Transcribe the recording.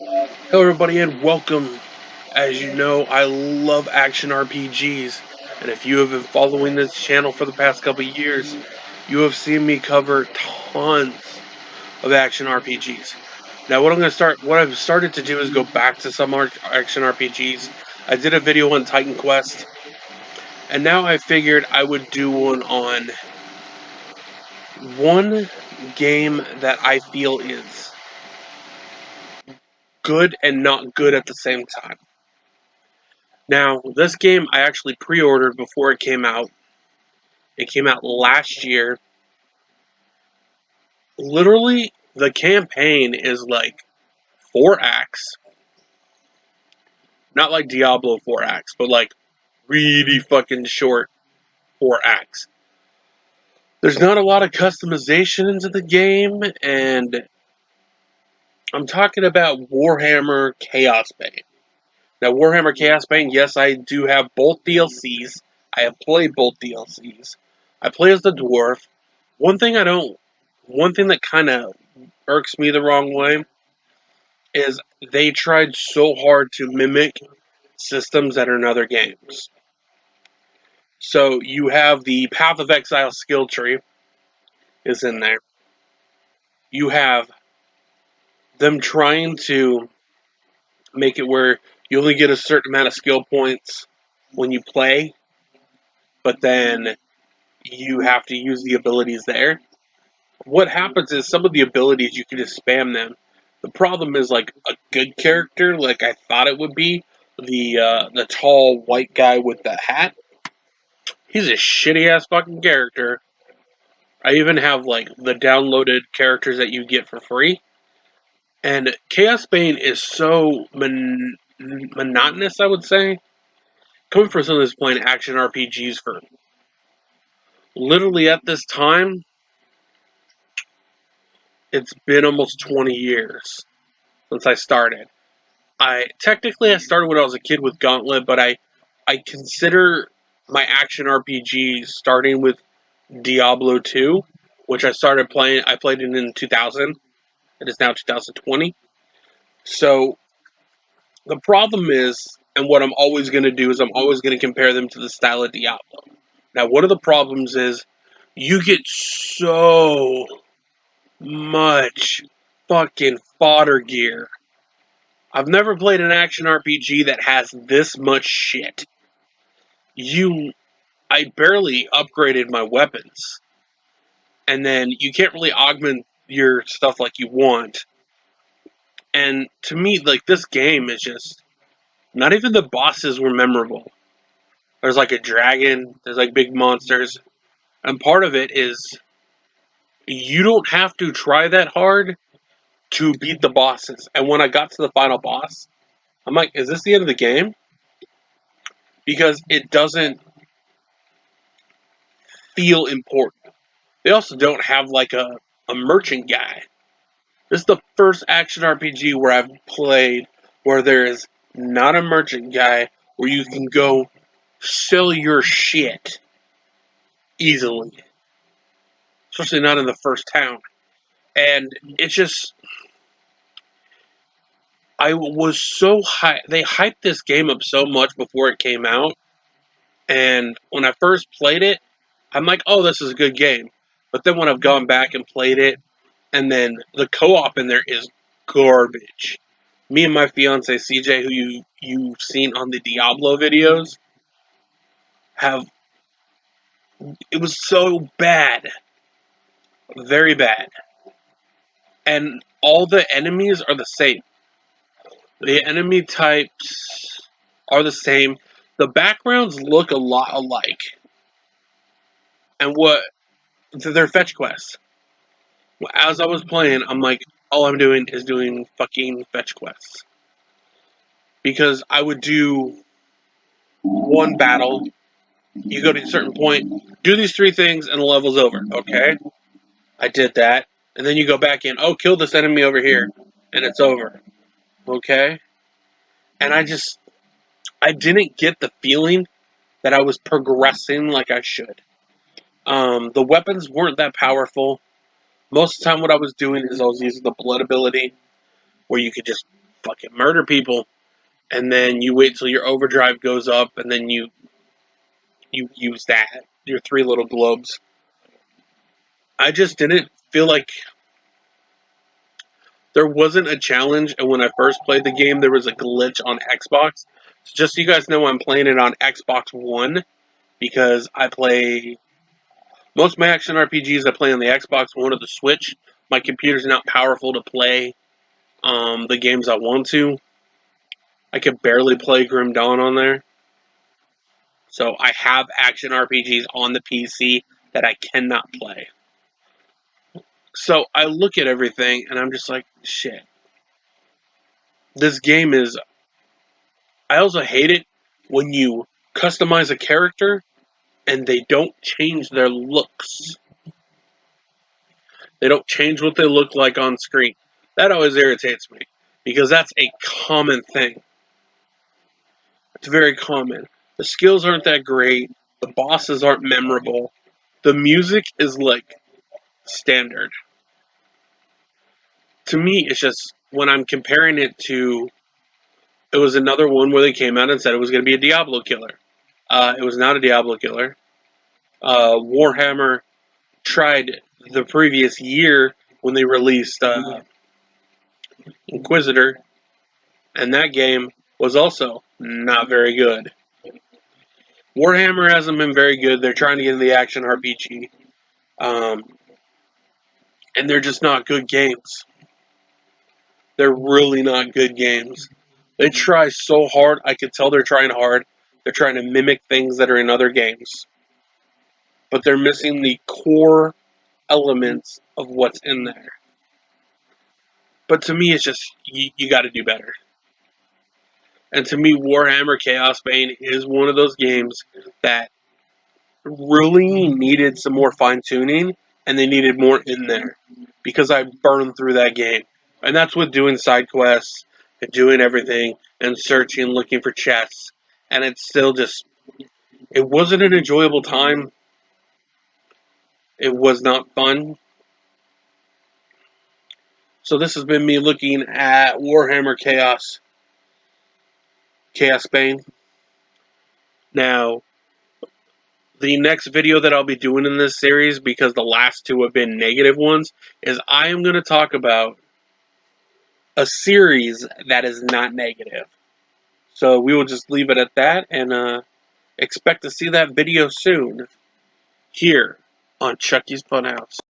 Hello, everybody, and welcome. As you know, I love action RPGs, and if you have been following this channel for the past couple of years, you have seen me cover tons of action RPGs. Now, what I've started to do is go back to some action RPGs. I did a video on Titan Quest, and now I figured I would do one on one game that I feel is good and not good at the same time. Now, this game I actually pre-ordered before it came out. It came out last year. Literally, the campaign is like 4 acts. Not like Diablo 4 acts, but like really fucking short 4 acts. There's not a lot of customization into the game, and I'm talking about Warhammer Chaosbane. Now, Warhammer Chaosbane, yes, I do have both DLCs. I have played both DLCs. I play as the dwarf. One thing I don't One thing that kind of irks me the wrong way is they tried so hard to mimic systems that are in other games. So you have the Path of Exile skill tree is in there. You have them trying to make it where you only get a certain amount of skill points when you play, but then you have to use the abilities there. What happens is some of the abilities you can just spam them. The problem is like a good character, like I thought it would be, the tall white guy with the hat. He's a shitty ass fucking character. I even have like the downloaded characters that you get for free. And Chaos Bane is so monotonous, I would say. Coming from someone who's playing action RPGs for literally at this time, it's been almost 20 years since I started. I started when I was a kid with Gauntlet, but I consider my action RPG starting with Diablo 2, which I started playing. I played it in 2000. It is now 2020. So the problem is, and what I'm always going to do is I'm always going to compare them to the style of Diablo. Now, one of the problems is you get so much fucking fodder gear. I've never played an action RPG that has this much shit. You, I barely upgraded my weapons, and then you can't really augment your stuff like you want. And to me, like this game is just not even the bosses were memorable. There's like a dragon, there's like big monsters, and part of it is you don't have to try that hard to beat the bosses. And when I got to the final boss, I'm like, is this the end of the game? Because it doesn't feel important. They also don't have like a merchant guy. This is the first action RPG where I've played where there is not a merchant guy where you can go sell your shit easily, especially not in the first town. And it's just, I was so high. They hyped this game up so much before it came out. And when I first played it, I'm like, oh, this is a good game. But then when I've gone back and played it, and then the co-op in there is garbage. Me and my fiance CJ, who you've seen on the Diablo videos, have it was so bad, very bad, and all the enemies are the same. The enemy types are the same. The backgrounds look a lot alike, and what they're fetch quests. As I was playing, I'm like, all I'm doing is doing fucking fetch quests because I would do one battle. You go to a certain point, do these 3 things, and the level's over. Okay, I did that, and then you go back in. Oh, kill this enemy over here, and it's over. Okay, and I didn't get the feeling that I was progressing like I should. The weapons weren't that powerful. Most of the time, what I was doing is I was using the blood ability, where you could just fucking murder people, and then you wait till your overdrive goes up, and then you use that, your 3 little globes. I just didn't feel like there wasn't a challenge, and when I first played the game, there was a glitch on Xbox. So just so you guys know, I'm playing it on Xbox One because I play most of my action RPGs I play on the Xbox One or the Switch. My computer's not powerful to play the games I want to. I could barely play Grim Dawn on there. So I have action RPGs on the PC that I cannot play. So I look at everything and I'm just like, shit. This game is. I also hate it when you customize a character and they don't change their looks. They don't change what they look like on screen. That always irritates me because that's a common thing. It's very common. The skills aren't that great. The bosses aren't memorable. The music is like standard. To me, it's just when I'm comparing it to. It was another one where they came out and said it was going to be a Diablo killer. It was not a Diablo killer. Warhammer tried the previous year when they released Inquisitor, and that game was also not very good. Warhammer hasn't been very good. They're trying to get into the action RPG, um, and they're just not good games. They're really not good games. They try so hard. I could tell they're trying hard. They're trying to mimic things that are in other games, but they're missing the core elements of what's in there. But to me, it's just you got to do better. And to me, Warhammer Chaos Bane is one of those games that really needed some more fine tuning, and they needed more in there because I burned through that game. And that's with doing side quests and doing everything and searching, looking for chests. And it's still just, it wasn't an enjoyable time. It was not fun. So this has been me looking at Warhammer Chaos Bane. Now, the next video that I'll be doing in this series, because the last 2 have been negative ones, is I am going to talk about a series that is not negative. So we will just leave it at that and expect to see that video soon here on Chucky's Funhouse.